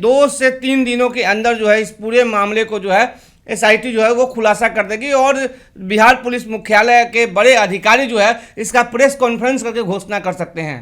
2 से 3 दिनों के अंदर जो है इस पूरे मामले को जो है एसआईटी जो है वो खुलासा कर देगी और बिहार पुलिस मुख्यालय के बड़े अधिकारी जो है इसका प्रेस कॉन्फ्रेंस करके घोषणा कर सकते हैं।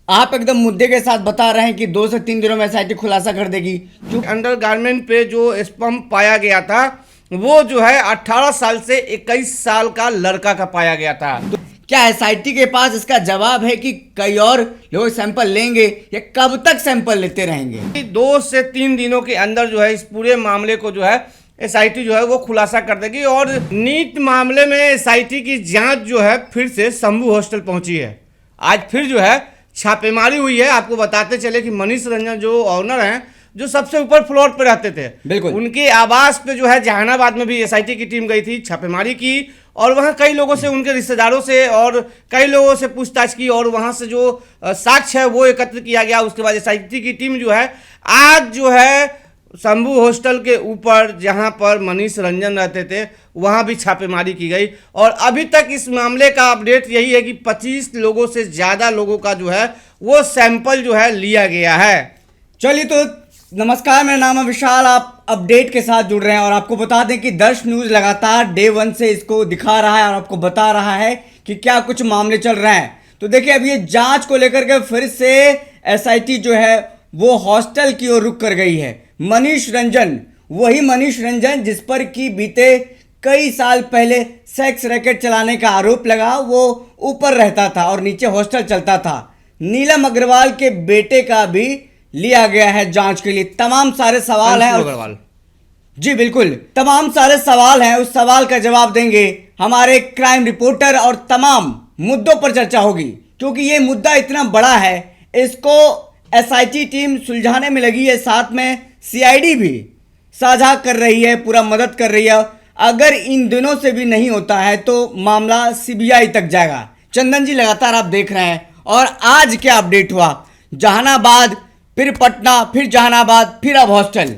आप एकदम मुद्दे के साथ बता रहे हैं कि 2 से 3 दिनों में एसआईटी खुलासा कर देगी। जो अंडरगारमेंट पे जो स्पम पाया गया था वो जो है 18 साल से 21 साल का लड़का का पाया गया था। तो क्या एसआईटी के पास इसका जवाब है कि कई और लोग सैंपल लेंगे या कब तक सैंपल लेते रहेंगे? 2 से 3 दिनों के अंदर जो है इस पूरे मामले को जो है एसआईटी जो है वो खुलासा कर देगी और नीट मामले में एसआईटी की जांच जो है फिर से शंभू हॉस्टल पहुंची है। आज फिर जो है छापेमारी हुई है। आपको बताते चले कि मनीष रंजन जो ऑनर हैं, जो सबसे ऊपर फ्लोर पे रहते थे, बिल्कुल उनके आवास पे जो है जहानाबाद में भी एसआईटी की टीम गई थी, छापेमारी की और वहाँ कई लोगों से, उनके रिश्तेदारों से और कई लोगों से पूछताछ की और वहाँ से जो साक्ष्य है वो एकत्र किया गया। उसके बाद एसआईटी की टीम जो है आज जो है शंभू हॉस्टल के ऊपर जहां पर मनीष रंजन रहते थे वहां भी छापेमारी की गई और अभी तक इस मामले का अपडेट यही है कि 25 लोगों से ज़्यादा लोगों का जो है वो सैंपल जो है लिया गया है। चलिए तो नमस्कार, मेरा नाम है विशाल। आप अपडेट के साथ जुड़ रहे हैं और आपको बता दें कि दर्श न्यूज़ लगातार डे 1 से इसको दिखा रहा है और आपको बता रहा है कि क्या कुछ मामले चल रहे हैं। तो देखिए, अब ये जांच को लेकर के फिर से एसआईटी जो है वो हॉस्टल की ओर रुक कर गई है। मनीष रंजन, वही मनीष रंजन जिस पर कि बीते कई साल पहले सेक्स रैकेट चलाने का आरोप लगा, वो ऊपर रहता था और नीचे हॉस्टल चलता था। नीलम अग्रवाल के बेटे का भी लिया गया है जांच के लिए। तमाम सारे सवाल हैं अग्रवाल जी, बिल्कुल तमाम सारे सवाल हैं। उस सवाल का जवाब देंगे हमारे क्राइम रिपोर्टर और तमाम मुद्दों पर चर्चा होगी, क्योंकि ये मुद्दा इतना बड़ा है, इसको एसआईटी टीम सुलझाने में लगी है, साथ में सीआईडी भी साझा कर रही है, पूरा मदद कर रही है। अगर इन दिनों से भी नहीं होता है तो मामला सीबीआई तक जाएगा। चंदन जी, लगातार आप देख रहे हैं और आज क्या अपडेट हुआ? जहानाबाद, फिर पटना, फिर जहानाबाद, फिर अब हॉस्टल।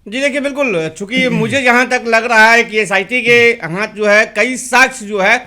जी देखिए, बिल्कुल, चूंकि मुझे जहां तक लग रहा है कि एसआईटी के हाथ जो है कई साक्ष्य जो है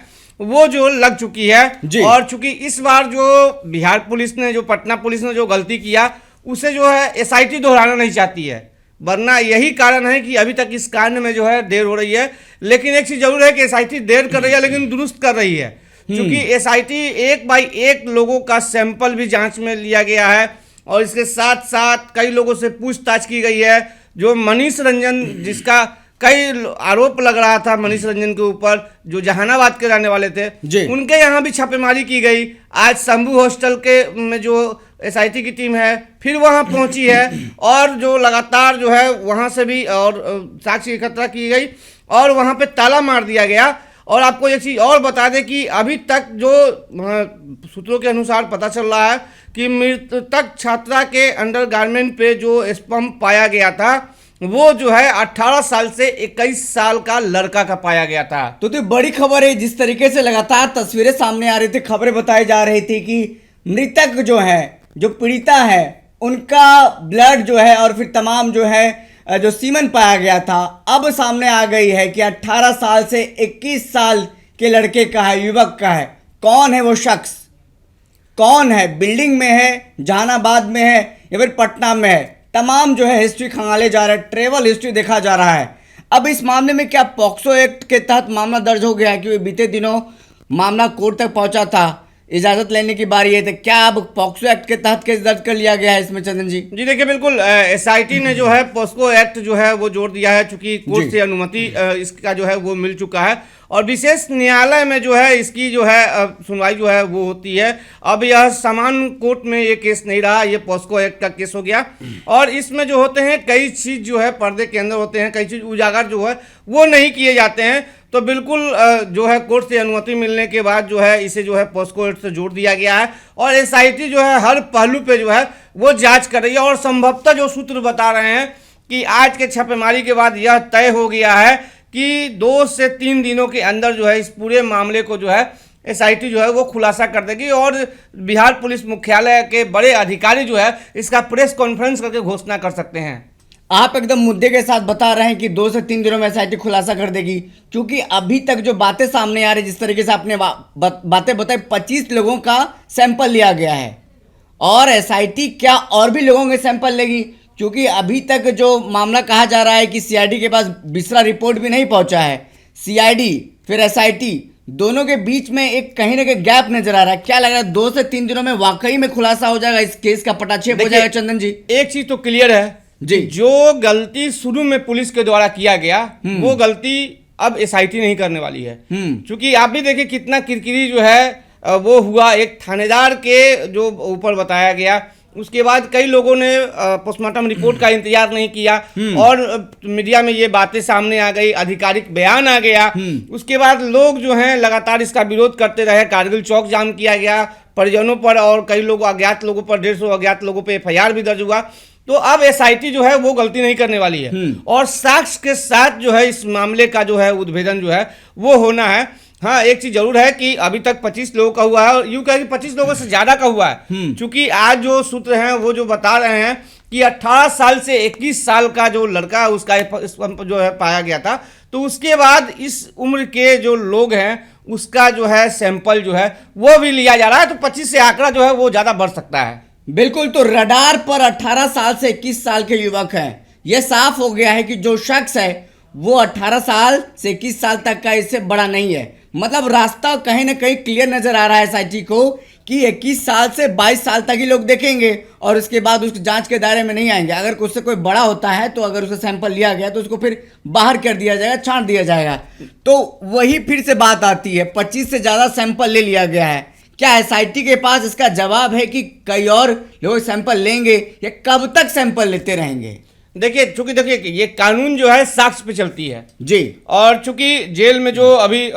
वो जो लग चुकी है और चूंकि इस बार जो बिहार पुलिस ने, जो पटना पुलिस ने जो गलती किया उसे जो है एसआईटी दोहराना नहीं चाहती है, वरना यही कारण है कि अभी तक इस कांड में जो है देर हो रही है। लेकिन एक चीज़ जरूर है कि एसआईटी देर कर रही है लेकिन दुरुस्त कर रही है, क्योंकि एसआईटी 1 बाई 1 लोगों का सैंपल भी जांच में लिया गया है और इसके साथ साथ कई लोगों से पूछताछ की गई है। जो मनीष रंजन, जिसका कई आरोप लग रहा था मनीष रंजन के ऊपर, जो जहानाबाद के रहने वाले थे, उनके यहाँ भी छापेमारी की गई। आज शंभू हॉस्टल के में जो एसआईटी की टीम है फिर वहाँ पहुँची है और जो लगातार जो है वहाँ से भी और साक्ष्य एकत्र की गई और वहाँ पे ताला मार दिया गया। और आपको एक चीज़ और बता दें कि अभी तक जो सूत्रों के अनुसार पता चल रहा है कि मृतक छात्रा के अंडरगारमेंट पे जो स्पम पाया गया था वो जो है 18 साल से 21 साल का लड़का का पाया गया था। तो बड़ी खबर है। जिस तरीके से लगातार तस्वीरें सामने आ रही थी, खबरें बताई जा रही थी कि मृतक जो है, जो पीड़िता है, उनका ब्लड जो है और फिर तमाम जो है जो सीमन पाया गया था, अब सामने आ गई है कि 18 साल से 21 साल के लड़के का है, युवक का है। कौन है वो शख्स? कौन है? बिल्डिंग में है, जहानाबाद में है या फिर पटना में है? तमाम जो है हिस्ट्री खंगाले जा रहा है, ट्रेवल हिस्ट्री देखा जा रहा है। अब इस मामले में क्या पॉक्सो एक्ट के तहत मामला दर्ज हो गया है? क्योंकि बीते दिनों मामला कोर्ट तक पहुंचा था, इजाजत लेने की बारी है, तो क्या अब पॉक्सो एक्ट के तहत केस दर्ज कर लिया गया है इसमें? चंदन जी देखिए, बिल्कुल, एसआईटी ने जो है पॉक्सो एक्ट जो है वो जोड़ दिया है, चूंकि कोर्ट से अनुमति इसका जो है वो मिल चुका है और विशेष न्यायालय में जो है इसकी जो है सुनवाई जो है वो होती है। अब यह समान कोर्ट में ये केस नहीं रहा, ये पॉक्सो एक्ट का केस हो गया और इसमें जो होते हैं कई चीज़ जो है पर्दे के अंदर होते हैं, कई चीज़ उजागर जो है वो नहीं किए जाते हैं। तो बिल्कुल जो है कोर्ट से अनुमति मिलने के बाद जो है इसे जो है पॉक्सो एक्ट से जोड़ दिया गया है और एसआईटी जो है हर पहलू पे जो है वो जांच कर रही है और संभवतः जो सूत्र बता रहे हैं कि आज के छापेमारी के बाद यह तय हो गया है कि 2 से 3 दिनों के अंदर जो है इस पूरे मामले को जो है एसआईटी जो है वो खुलासा कर देगी और बिहार पुलिस मुख्यालय के बड़े अधिकारी जो है इसका प्रेस कॉन्फ्रेंस करके घोषणा कर सकते हैं। आप एकदम मुद्दे के साथ बता रहे हैं कि 2 से 3 दिनों में एसआईटी खुलासा कर देगी, क्योंकि अभी तक जो बातें सामने आ रही, जिस तरीके से आपने बातें बताई, 25 लोगों का सैंपल लिया गया है और एसआईटी क्या और भी लोगों के सैंपल लेगी? क्योंकि अभी तक जो मामला कहा जा रहा है कि सीआईडी के पास बिसरा रिपोर्ट भी नहीं पहुंचा है। सीआईडी फिर एसआईटी दोनों के बीच में एक कहीं ना कहीं गैप नजर आ रहा है। क्या लग रहा है 2 से 3 दिनों में वाकई में खुलासा हो जाएगा, इस केस का पटाक्षेप हो जाएगा? चंदन जी, एक चीज तो क्लियर है जी, जो गलती शुरू में पुलिस के द्वारा किया गया वो गलती अब एसआईटी नहीं करने वाली है। क्योंकि आप भी देखिए कितना किरकिरी जो है वो हुआ, एक थानेदार के जो ऊपर बताया गया, उसके बाद कई लोगों ने पोस्टमार्टम रिपोर्ट का इंतजार नहीं किया और मीडिया में ये बातें सामने आ गई, आधिकारिक बयान आ गया। उसके बाद लोग जो हैं लगातार इसका विरोध करते रहे, कारगिल चौक जाम किया गया परिजनों पर और कई लोगों अज्ञात लोगों पर, 150 अज्ञात लोगों पर एफआईआर भी दर्ज हुआ। तो अब एसआईटी जो है वो गलती नहीं करने वाली है और साक्ष्य के साथ जो है इस मामले का जो है उद्भेदन जो है वो होना है। हाँ, एक चीज जरूर है कि अभी तक 25 लोगों का हुआ है और यूं कह कि 25 लोगों से ज्यादा का हुआ है। क्योंकि आज जो सूत्र हैं वो जो बता रहे हैं कि 18 साल से 21 साल का जो लड़का उसका जो है पाया गया था, तो उसके बाद इस उम्र के जो लोग हैं उसका जो है सैंपल जो है वो भी लिया जा रहा है। तो 25 से आंकड़ा जो है वो ज्यादा बढ़ सकता है। बिल्कुल। तो रडार पर 18 साल से 21 साल के युवक हैं। यह साफ हो गया है कि जो शख्स है वो 18 साल से 21 साल तक का इससे बड़ा नहीं है। मतलब रास्ता कहीं ना कहीं क्लियर नजर आ रहा है एसआईटी को कि 21 साल से 22 साल तक ही लोग देखेंगे और उसके बाद उसकी जांच के दायरे में नहीं आएंगे। अगर उससे कोई बड़ा होता है तो अगर उसका सैंपल लिया गया तो उसको फिर बाहर कर दिया जाएगा, छांट दिया जाएगा। तो वही फिर से बात आती है, 25 से ज्यादा सैंपल ले लिया गया है। क्या एसआईटी के पास इसका जवाब है कि कई और लोग सैंपल लेंगे या कब तक सैंपल लेते रहेंगे? देखिए, चूंकि देखिए ये कानून जो है साक्ष्य पे चलती है जी, और चूंकि जेल में जो अभी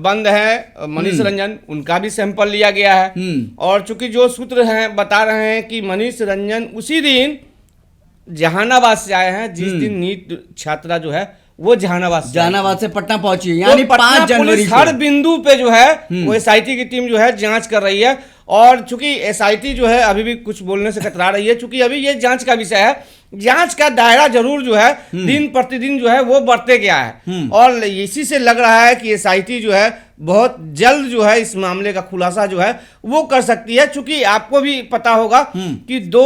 बंद है मनीष रंजन, उनका भी सैंपल लिया गया है और चूंकि जो सूत्र हैं बता रहे हैं कि मनीष रंजन उसी दिन जहानाबाद से आए हैं जिस दिन नीट छात्रा जो है वो जहानाबाद से पटना पहुंची है। यानी 5 जनवरी हर बिंदु पे जो है वो एसआईटी की टीम जो है जांच कर रही है और चूंकि एसआईटी जो है अभी भी कुछ बोलने से कतरा रही है, चूंकि अभी ये जांच का विषय है। जांच का दायरा जरूर जो है दिन प्रतिदिन जो है वो बढ़ते गया है और इसी से लग रहा है कि एसआईटी जो है बहुत जल्द जो है इस मामले का खुलासा जो है वो कर सकती है। चूंकि आपको भी पता होगा कि 2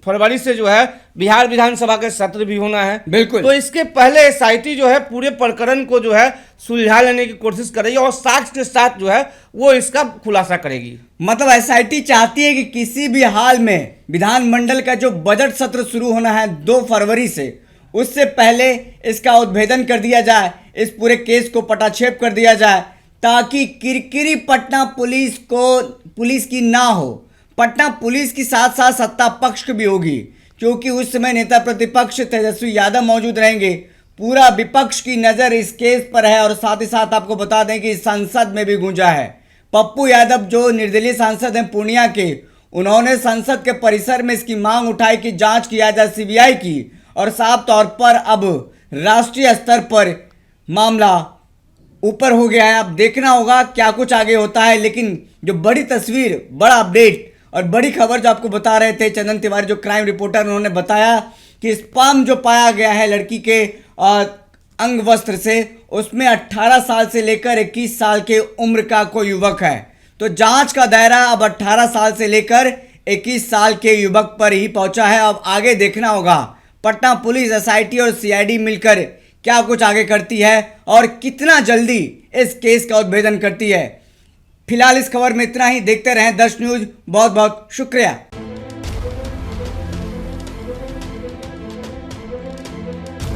फरवरी से जो है बिहार विधानसभा के सत्र भी होना है। बिल्कुल। तो इसके पहले एसआईटी जो है पूरे प्रकरण को जो है सुलझा लेने की कोशिश करेगी और साक्ष्य के साथ जो है वो इसका खुलासा करेगी। मतलब एसआईटी चाहती है कि किसी भी हाल में विधानमंडल का जो बजट सत्र शुरू होना है 2 फरवरी से, उससे पहले इसका उद्भेदन कर दिया जाए, इस पूरे केस को पटाक्षेप कर दिया जाए ताकि किरकिरी पटना पुलिस की ना हो। पटना पुलिस की साथ साथ सत्ता पक्ष की भी होगी, क्योंकि उस समय नेता प्रतिपक्ष तेजस्वी यादव मौजूद रहेंगे। पूरा विपक्ष की नज़र इस केस पर है और साथ ही साथ आपको बता दें कि संसद में भी गूंजा है। पप्पू यादव जो निर्दलीय सांसद हैं पूर्णिया के, उन्होंने संसद के परिसर में इसकी मांग उठाई कि जांच किया जाए सीबीआई की और साफ तौर पर अब राष्ट्रीय स्तर पर मामला ऊपर हो गया है। अब देखना होगा क्या कुछ आगे होता है। लेकिन जो बड़ी तस्वीर, बड़ा अपडेट और बड़ी खबर जो आपको बता रहे थे चंदन तिवारी जो क्राइम रिपोर्टर, उन्होंने बताया कि स्पर्म जो पाया गया है लड़की के अंग वस्त्र से, उसमें 18 साल से लेकर 21 साल के उम्र का कोई युवक है। तो जांच का दायरा अब 18 साल से लेकर 21 साल के युवक पर ही पहुंचा है। अब आगे देखना होगा पटना पुलिस, एसआईटी और सीआईडी मिलकर क्या कुछ आगे करती है और कितना जल्दी इस केस का उद्भेदन करती है। फिलहाल इस खबर में इतना ही। देखते रहें दर्श न्यूज। बहुत बहुत शुक्रिया।